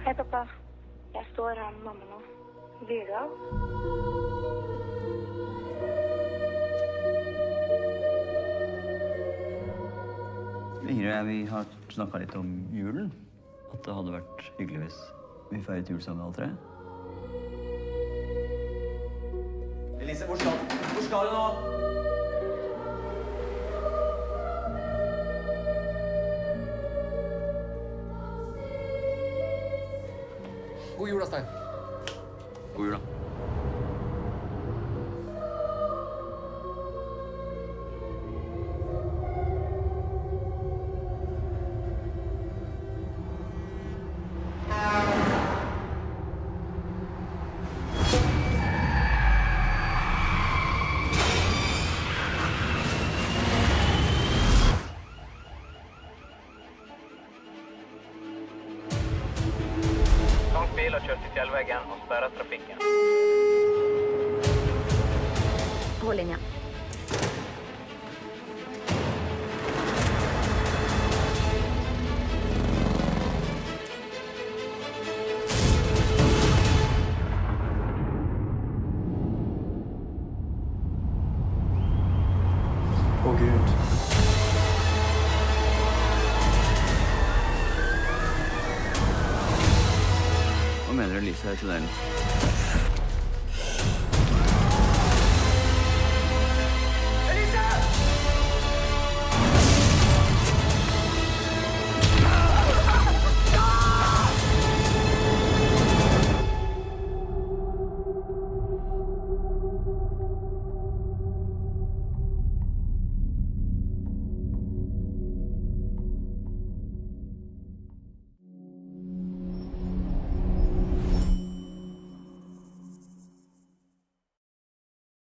Hei, pappa. Jeg står her med mamma nå. Blir du av? Ingrid og jeg, vi har snakket litt om julen. At det hadde vært hyggelig hvis vi feiret jul sammen alle tre. Elise, hvor skal du? Hvor skal du nå? God jul, da, Stein. God jul, da. Stank bil og kjørt i fjellveggen og sperret trafikken. Hold linja. Å, Gud. Hva mener du Lise er i tunnelen?